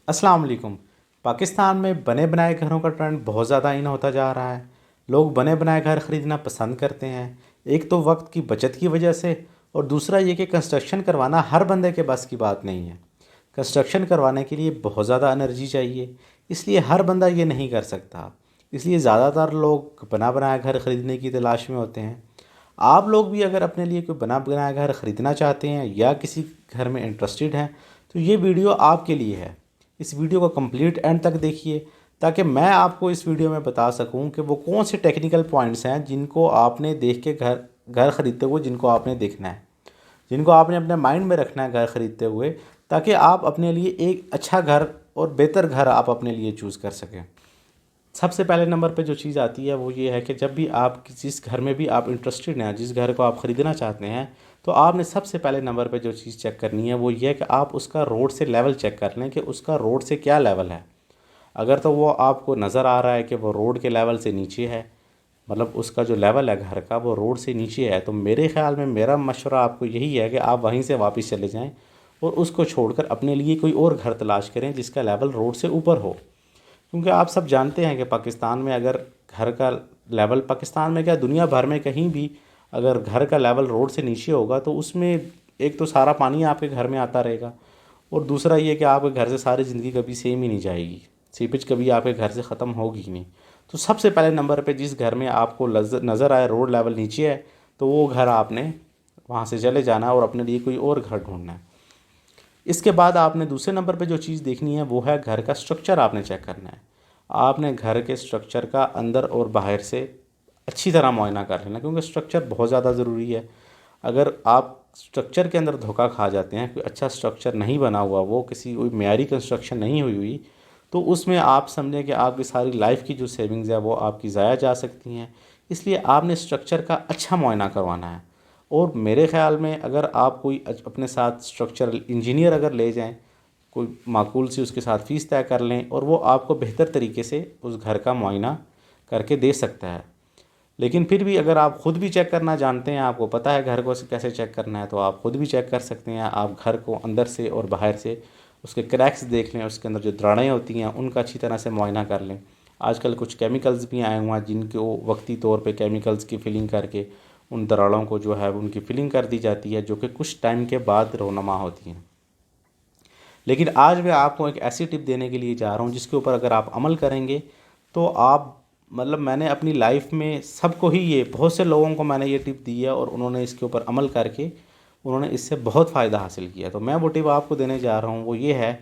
अस्सलाम वालेकुम। पाकिस्तान में बने बनाए घरों का ट्रेंड बहुत ज़्यादा इन होता जा रहा है। लोग बने बनाए घर ख़रीदना पसंद करते हैं। एक तो वक्त की बचत की वजह से, और दूसरा ये कि कंस्ट्रक्शन करवाना हर बंदे के बस की बात नहीं है। कंस्ट्रक्शन करवाने के लिए बहुत ज़्यादा एनर्जी चाहिए, इसलिए हर बंदा ये नहीं कर सकता। इसलिए ज़्यादातर लोग बना बनाया घर ख़रीदने की तलाश में होते हैं। आप लोग भी अगर अपने लिए कोई बना बनाया घर ख़रीदना चाहते हैं या किसी घर में इंटरेस्टेड हैं, तो ये वीडियो आपके लिए है। इस वीडियो को कंप्लीट एंड तक देखिए, ताकि मैं आपको इस वीडियो में बता सकूं कि वो कौन से टेक्निकल पॉइंट्स हैं जिनको आपने देख के घर घर ख़रीदते हुए जिनको आपने देखना है, जिनको आपने अपने माइंड में रखना है घर ख़रीदते हुए, ताकि आप अपने लिए एक अच्छा घर और बेहतर घर आप अपने लिए चूज़ कर सकें। सबसे पहले नंबर पे जो चीज़ आती है वो ये है कि जब भी आप जिस घर में भी आप इंटरेस्टेड हैं, जिस घर को आप ख़रीदना चाहते हैं, तो आपने सबसे पहले नंबर पे जो चीज़ चेक करनी है वो ये है कि आप उसका रोड से लेवल चेक कर लें कि उसका रोड से क्या लेवल है। अगर तो वो आपको नज़र आ रहा है कि वो रोड के लेवल से नीचे है, मतलब उसका जो लेवल है घर का वो रोड से नीचे है, तो मेरे ख़्याल में मेरा मशवरा आपको यही है कि आप वहीं से वापस चले जाएं और उसको छोड़कर अपने लिए कोई और घर तलाश करें जिसका लेवल रोड से ऊपर हो। क्योंकि आप सब जानते हैं कि पाकिस्तान में अगर घर का लेवल, पाकिस्तान में क्या दुनिया भर में कहीं भी अगर घर का लेवल रोड से नीचे होगा तो उसमें एक तो सारा पानी आपके घर में आता रहेगा, और दूसरा ये कि आपके घर से सारी ज़िंदगी कभी सेम ही नहीं जाएगी, सीपेज कभी आपके घर से ख़त्म होगी ही नहीं। तो सबसे पहले नंबर पे जिस घर में आपको नज़र आए रोड लेवल नीचे है, तो वो घर आपने वहाँ से चले जाना है और अपने लिए कोई और घर ढूंढना है। इसके बाद आपने दूसरे नंबर पे जो चीज़ देखनी है वो है घर का स्ट्रक्चर आपने चेक करना है। आपने घर के स्ट्रक्चर का अंदर और बाहर से अच्छी तरह मुआयना कर लेना, क्योंकि स्ट्रक्चर बहुत ज़्यादा ज़रूरी है। अगर आप स्ट्रक्चर के अंदर धोखा खा जाते हैं, कोई अच्छा स्ट्रक्चर नहीं बना हुआ, वो किसी कोई मेयारी कंस्ट्रक्शन नहीं हुई हुई, तो उसमें आप समझें कि आपकी सारी लाइफ की जो सेविंग्स है वो आपकी ज़ाया जा सकती हैं। इसलिए आपने स्ट्रक्चर का अच्छा मुआयना करवाना है। और मेरे ख़्याल में अगर आप कोई अपने साथ स्ट्रक्चरल इंजीनियर अगर ले जाएं, कोई माकूल सी उसके साथ फ़ीस तय कर लें और वो आपको बेहतर तरीके से उस घर का मुआयना करके दे सकता है। लेकिन फिर भी अगर आप ख़ुद भी चेक करना जानते हैं, आपको पता है घर को कैसे चेक करना है, तो आप ख़ुद भी चेक कर सकते हैं। आप घर को अंदर से और बाहर से उसके क्रैक्स देख लें, उसके अंदर जो दरारें होती हैं उनका अच्छी तरह से मुआयना कर लें। आजकल कुछ केमिकल्स भी आए हुए हैं जिनको वक्ती तौर पे केमिकल्स की फिलिंग करके उन दरारों को जो है उनकी फिलिंग कर दी जाती है, जो कि कुछ टाइम के बाद रोनमा होती हैं। लेकिन आज मैं आपको एक ऐसी टिप देने के लिए जा रहा हूँ जिसके ऊपर अगर आप अमल करेंगे तो आप, मतलब मैंने अपनी लाइफ में सबको ही, ये बहुत से लोगों को मैंने ये टिप दी है और उन्होंने इसके ऊपर अमल करके उन्होंने इससे बहुत फ़ायदा हासिल किया। तो मैं वो टिप आपको देने जा रहा हूँ, वो ये है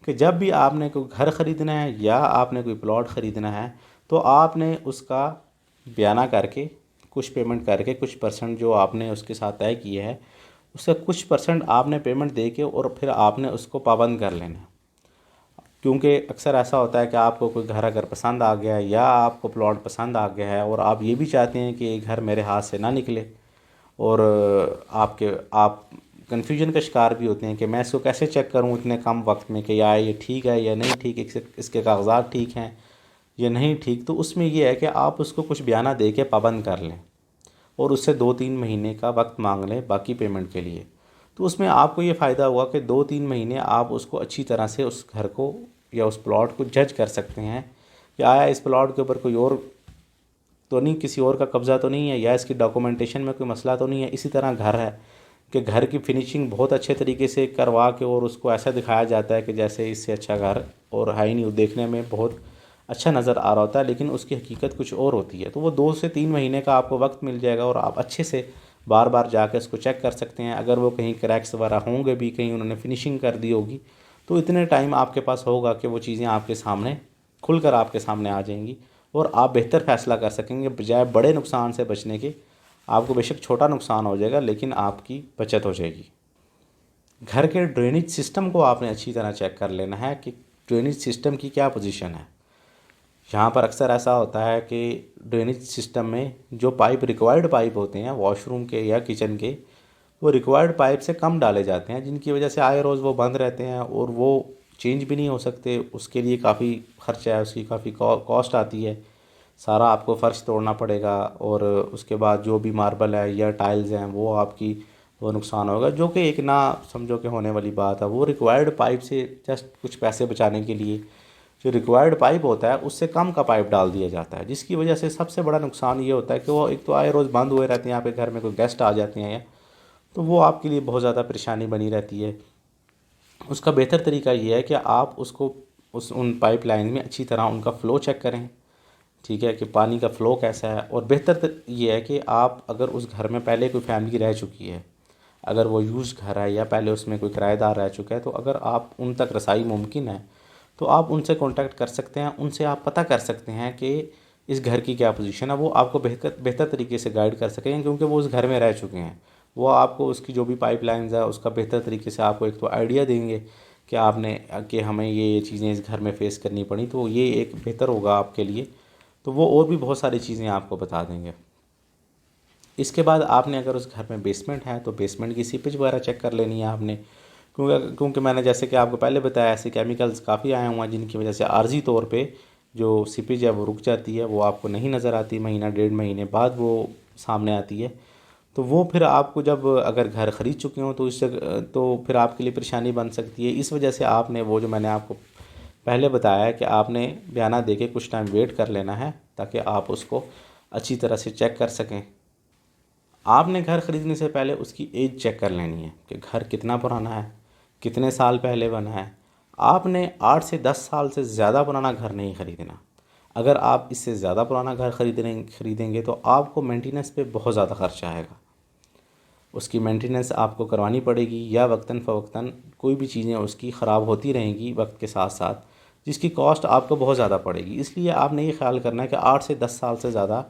कि जब भी आपने कोई घर ख़रीदना है या आपने कोई प्लॉट ख़रीदना है, तो आपने उसका बयाना करके, कुछ पेमेंट करके, कुछ परसेंट जो आपने उसके साथ तय किया है उसका कुछ परसेंट आपने पेमेंट दे के और फिर आपने उसको पाबंद कर लेना। क्योंकि अक्सर ऐसा होता है कि आपको कोई घर अगर पसंद आ गया है या आपको प्लॉट पसंद आ गया है और आप ये भी चाहते हैं कि ये घर मेरे हाथ से ना निकले, और आप कन्फ्यूजन का शिकार भी होते हैं कि मैं इसको कैसे चेक करूं इतने कम वक्त में कि या ये ठीक है या नहीं ठीक, इसके कागजात ठीक हैं या नहीं ठीक। तो उसमें यह है कि आप उसको कुछ बयाना दे के पाबंद कर लें और उससे 2-3 महीने का वक्त मांग लें बाकी पेमेंट के लिए। तो उसमें आपको ये फ़ायदा हुआ कि 2-3 महीने आप उसको अच्छी तरह से उस घर को या उस प्लॉट को जज कर सकते हैं कि आया इस प्लॉट के ऊपर कोई और तो नहीं, किसी और का कब्ज़ा तो नहीं है, या इसकी डॉक्यूमेंटेशन में कोई मसला तो नहीं है। इसी तरह घर है कि घर की फिनिशिंग बहुत अच्छे तरीके से करवा के और उसको ऐसा दिखाया जाता है कि जैसे इससे अच्छा घर और है ही नहीं, देखने में बहुत अच्छा नज़र आ रहा होता है लेकिन उसकी हकीकत कुछ और होती है। तो वो 2 से 3 महीने का आपको वक्त मिल जाएगा और आप अच्छे से बार बार जाकर इसको चेक कर सकते हैं। अगर वो कहीं क्रैक्स वगैरह होंगे भी, कहीं उन्होंने फिनिशिंग कर दी होगी, तो इतने टाइम आपके पास होगा कि वो चीज़ें आपके सामने खुलकर आपके सामने आ जाएंगी और आप बेहतर फ़ैसला कर सकेंगे, बजाय बड़े नुकसान से बचने के। आपको बेशक छोटा नुकसान हो जाएगा लेकिन आपकी बचत हो जाएगी। घर के ड्रेनेज सिस्टम को आपने अच्छी तरह चेक कर लेना है कि ड्रेनेज सिस्टम की क्या पोजीशन है। यहाँ पर अक्सर ऐसा होता है कि ड्रेनेज सिस्टम में जो पाइप, रिक्वायर्ड पाइप होते हैं वॉशरूम के या किचन के, वो रिक्वायर्ड पाइप से कम डाले जाते हैं, जिनकी वजह से आए रोज़ वो बंद रहते हैं और वो चेंज भी नहीं हो सकते। उसके लिए काफ़ी खर्चा है, उसकी काफ़ी कॉस्ट आती है। सारा आपको फ़र्श तोड़ना पड़ेगा और उसके बाद जो भी मार्बल है या टाइल्स हैं वो आपकी वो नुकसान होगा, जो कि एक ना समझो कि होने वाली बात है। वो रिक्वायर्ड पाइप से जस्ट कुछ पैसे बचाने के लिए जो रिक्वायर्ड पाइप होता है उससे कम का पाइप डाल दिया जाता है, जिसकी वजह से सबसे बड़ा नुकसान ये होता है कि वो एक तो आए रोज़ बंद हुए रहते हैं, यहाँ पे घर में कोई गेस्ट आ जाते हैं, तो वो आपके लिए बहुत ज़्यादा परेशानी बनी रहती है। उसका बेहतर तरीका ये है कि आप उसको उन पाइपलाइन में अच्छी तरह उनका फ़्लो चेक करें, ठीक है, कि पानी का फ़्लो कैसा है। और बेहतर ये है कि आप अगर उस घर में पहले कोई फैमिली रह चुकी है, अगर वो यूज़ घर है या पहले उसमें कोई किराएदार रह चुका है, तो अगर आप उन तक रसाई मुमकिन है तो आप उनसे कांटेक्ट कर सकते हैं, उनसे आप पता कर सकते हैं कि इस घर की क्या पोजीशन है। वो आपको बेहतर बेहतर तरीके से गाइड कर सकेंगे, क्योंकि वो उस घर में रह चुके हैं। वो आपको उसकी जो भी पाइपलाइंस है उसका बेहतर तरीके से आपको एक तो आइडिया देंगे कि आपने कि हमें ये चीज़ें इस घर में फ़ेस करनी पड़ी, तो ये एक बेहतर होगा आपके लिए। तो वो और भी बहुत सारी चीज़ें आपको बता देंगे। इसके बाद आपने अगर उस घर में बेसमेंट है तो बेसमेंट की सीपेज वगैरह चेक कर लेनी है आपने, क्योंकि मैंने जैसे कि आपको पहले बताया ऐसे केमिकल्स काफ़ी आए हुए हैं जिनकी वजह से आर्जी तौर पे जो सीपेज है वो रुक जाती है, वो आपको नहीं नज़र आती, महीना डेढ़ महीने बाद वो सामने आती है। तो वो फिर आपको जब अगर घर ख़रीद चुके हो तो इस जगह तो फिर आपके लिए परेशानी बन सकती है। इस वजह से आपने वो जो मैंने आपको पहले बताया है कि आपने बयाना दे के कुछ टाइम वेट कर लेना है, ताकि आप उसको अच्छी तरह से चेक कर सकें। आपने घर ख़रीदने से पहले उसकी एज चेक कर लेनी है कि घर कितना पुराना है, कितने साल पहले बना है। आपने 8 से 10 साल से ज़्यादा पुराना घर नहीं ख़रीदना। अगर आप इससे ज़्यादा पुराना घर ख़रीदेंगे तो आपको मेंटेनेंस पे बहुत ज़्यादा खर्चा आएगा। उसकी मेंटेनेंस आपको करवानी पड़ेगी, या वक्तन फ़वक्तन कोई भी चीज़ें उसकी ख़राब होती रहेंगी वक्त के साथ साथ, जिसकी कॉस्ट आपको बहुत ज़्यादा पड़ेगी। इसलिए आपने ये ख्याल करना है कि 8 से 10 साल से ज़्यादा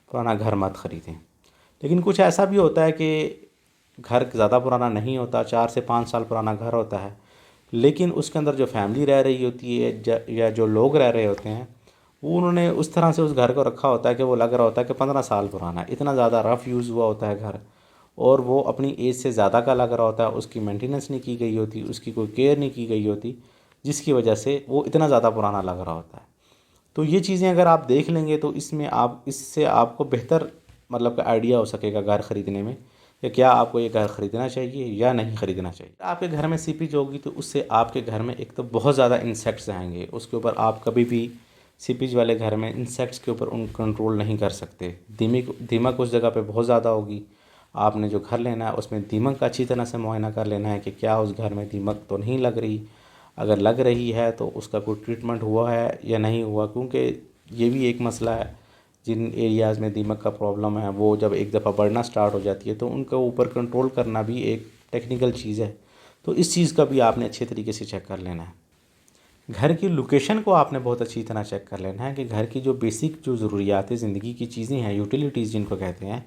पुराना घर मत ख़रीदें। लेकिन कुछ ऐसा भी होता है कि घर ज़्यादा पुराना नहीं होता, 4 से 5 साल पुराना घर होता है, लेकिन उसके अंदर जो फैमिली रह रही होती है या जो लोग रह रहे होते हैं, वो उन्होंने उस तरह से उस घर को रखा होता है कि वो लग रहा होता है कि 15 साल पुराना है। इतना ज़्यादा रफ़ यूज़ हुआ होता है घर, और वो अपनी एज से ज़्यादा का लग रहा होता है, उसकी मेंटेनेंस नहीं की गई होती, उसकी कोई केयर नहीं की गई होती, जिसकी वजह से वो इतना ज़्यादा पुराना लग रहा होता है। तो ये चीज़ें अगर आप देख लेंगे तो इससे आपको बेहतर मतलब का आइडिया हो सकेगा घर ख़रीदने में, कि क्या आपको ये घर ख़रीदना चाहिए या नहीं ख़रीदना चाहिए। आपके घर में सीपीज होगी तो उससे आपके घर में एक तो बहुत ज़्यादा इंसेक्ट्स आएंगे, उसके ऊपर आप कभी भी सीपीज वाले घर में इंसेक्ट्स के ऊपर उन कंट्रोल नहीं कर सकते। दीमक उस जगह पे बहुत ज़्यादा होगी। आपने जो घर लेना है उसमें दीमक का अच्छी तरह से मुआयना कर लेना है कि क्या उस घर में दीमक तो नहीं लग रही। अगर लग रही है तो उसका कोई ट्रीटमेंट हुआ है या नहीं हुआ, क्योंकि ये भी एक मसला है। जिन एरियाज़ में दीमक का प्रॉब्लम है वो जब एक दफ़ा बढ़ना स्टार्ट हो जाती है तो उनके ऊपर कंट्रोल करना भी एक टेक्निकल चीज़ है। तो इस चीज़ का भी आपने अच्छे तरीके से चेक कर लेना है। घर की लोकेशन को आपने बहुत अच्छी तरह चेक कर लेना है कि घर की जो बेसिक जो ज़रूरियात ज़िंदगी की चीज़ें हैं, यूटिलिटीज़ जिनको कहते हैं,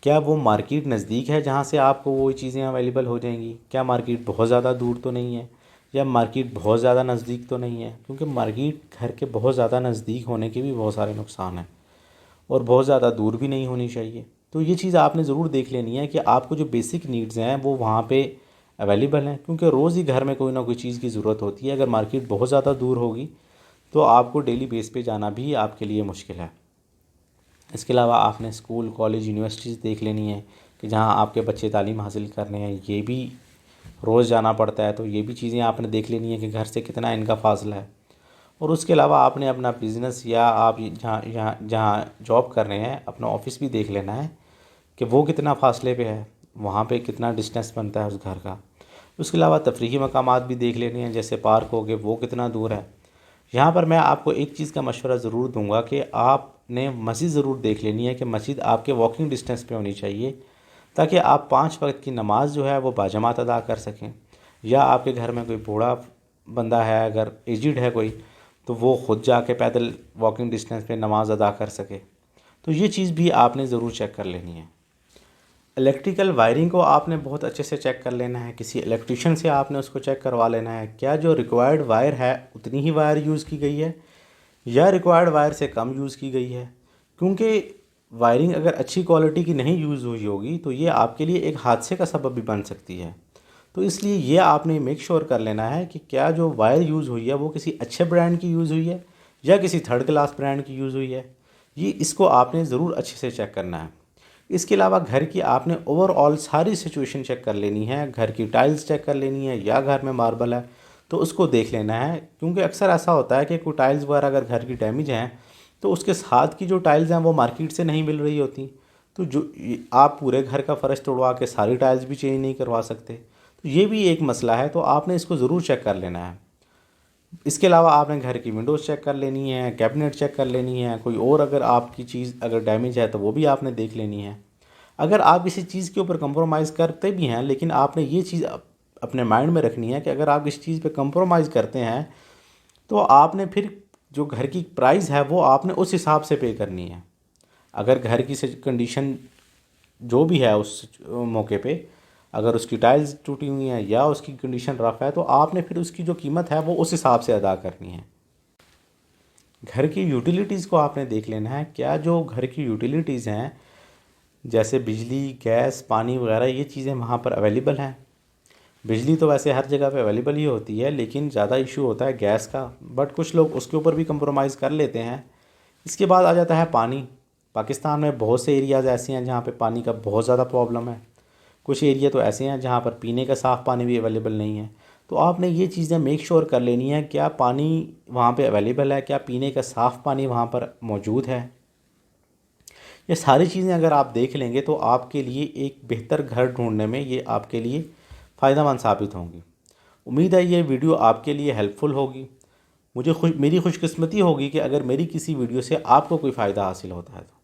क्या वो मार्केट नज़दीक है जहाँ से आपको वो चीज़ें अवेलेबल हो जाएंगी। क्या मार्केट बहुत ज़्यादा दूर तो नहीं है, या मार्केट बहुत ज़्यादा नज़दीक तो नहीं है। क्योंकि मार्केट घर के बहुत ज़्यादा नज़दीक होने के भी बहुत सारे नुकसान हैं, और बहुत ज़्यादा दूर भी नहीं होनी चाहिए। तो ये चीज़ आपने ज़रूर देख लेनी है कि आपको जो बेसिक नीड्स हैं वो वहाँ पे अवेलेबल हैं, क्योंकि रोज़ ही घर में कोई ना कोई चीज़ की ज़रूरत होती है। अगर मार्केट बहुत ज़्यादा दूर होगी तो आपको डेली बेस पे जाना भी आपके लिए मुश्किल है। इसके अलावा आपने स्कूल, कॉलेज, यूनिवर्सिटीज़ देख लेनी है कि जहाँ आपके बच्चे तालीम हासिल कर रहे हैं, ये भी रोज़ जाना पड़ता है। तो ये भी चीज़ें आपने देख लेनी है कि घर से कितना इनका फ़ासला है। और उसके अलावा आपने अपना बिज़नेस या आप जहाँ जहाँ जहाँ जॉब कर रहे हैं अपना ऑफ़िस भी देख लेना है कि वो कितना फ़ासले पे है, वहाँ पे कितना डिस्टेंस बनता है उस घर का। उसके अलावा तफरीही मकामात भी देख लेने हैं, जैसे पार्क हो गए, वो कितना दूर है। यहाँ पर मैं आपको एक चीज़ का मशवरा ज़रूर दूंगा कि आपने मस्जिद ज़रूर देख लेनी है कि मस्जिद आपके वॉकिंग डिस्टेंस पे होनी चाहिए, ताकि आप 5 वक्त की नमाज़ जो है वो बाजमात अदा कर सकें। या आपके घर में कोई बूढ़ा बंदा है, अगर एजिड है कोई, तो वो ख़ुद जाके पैदल वॉकिंग डिस्टेंस पे नमाज़ अदा कर सके। तो ये चीज़ भी आपने ज़रूर चेक कर लेनी है। इलेक्ट्रिकल वायरिंग को आपने बहुत अच्छे से चेक कर लेना है, किसी इलेक्ट्रिशियन से आपने उसको चेक करवा लेना है, क्या जो रिक्वायर्ड वायर है उतनी ही वायर यूज़ की गई है या रिक्वायर्ड वायर से कम यूज़ की गई है। क्योंकि वायरिंग अगर अच्छी क्वालिटी की नहीं यूज़ हुई होगी तो ये आपके लिए एक हादसे का सबब भी बन सकती है। तो इसलिए ये आपने मेक श्योर कर लेना है कि क्या जो वायर यूज़ हुई है वो किसी अच्छे ब्रांड की यूज़ हुई है या किसी थर्ड क्लास ब्रांड की यूज़ हुई है। ये इसको आपने ज़रूर अच्छे से चेक करना है। इसके अलावा घर की आपने ओवरऑल सारी सिचुएशन चेक कर लेनी है, घर की टाइल्स चेक कर लेनी है या घर में मार्बल है तो उसको देख लेना है, क्योंकि अक्सर ऐसा होता है कि कोई टाइल्स वगैरह अगर घर की डैमेज हैं तो उसके साथ की जो टाइल्स हैं वो मार्केट से नहीं मिल रही होती, तो आप पूरे घर का फ़र्श तोड़वा के सारी टाइल्स भी चेंज नहीं करवा सकते, तो ये भी एक मसला है, तो आपने इसको ज़रूर चेक कर लेना है। इसके अलावा आपने घर की विंडोज़ चेक कर लेनी है, कैबिनेट चेक कर लेनी है, कोई और अगर आपकी चीज़ अगर डैमेज है तो वो भी आपने देख लेनी है। अगर आप किसी चीज़ के ऊपर कंप्रोमाइज़ करते भी हैं, लेकिन आपने ये चीज़ अपने माइंड में रखनी है कि अगर आप इस चीज़ पे कंप्रोमाइज़ करते हैं तो आपने फिर जो घर की प्राइस है वो आपने उस हिसाब से पे करनी है। अगर घर की कंडीशन जो भी है उस मौके पे, अगर उसकी टाइल्स टूटी हुई हैं या उसकी कंडीशन रफ़ है तो आपने फिर उसकी जो कीमत है वो उस हिसाब से अदा करनी है। घर की यूटिलिटीज़ को आपने देख लेना है, क्या जो घर की यूटिलिटीज़ हैं जैसे बिजली, गैस, पानी वगैरह ये चीज़ें वहाँ पर अवेलेबल हैं। बिजली तो वैसे हर जगह पे अवेलेबल ही होती है, लेकिन ज़्यादा इशू होता है गैस का, बट कुछ लोग उसके ऊपर भी कंप्रोमाइज़ कर लेते हैं। इसके बाद आ जाता है पानी। पाकिस्तान में बहुत से एरियाज़ ऐसे हैं जहाँ पे पानी का बहुत ज़्यादा प्रॉब्लम है। कुछ एरिया तो ऐसे हैं जहाँ पर पीने का साफ़ पानी भी अवेलेबल नहीं है। तो आपने ये चीज़ें मेक श्योर कर लेनी है, क्या पानी वहाँ पे अवेलेबल है, क्या पीने का साफ़ पानी वहाँ पर मौजूद है। ये सारी चीज़ें अगर आप देख लेंगे तो आपके लिए एक बेहतर घर ढूंढने में ये आपके लिए फ़ायदेमंद साबित होंगी। उम्मीद है ये वीडियो आपके लिए हेल्पफुल होगी। मेरी खुशकिस्मती होगी कि अगर मेरी किसी वीडियो से आपको कोई फ़ायदा हासिल होता है तो।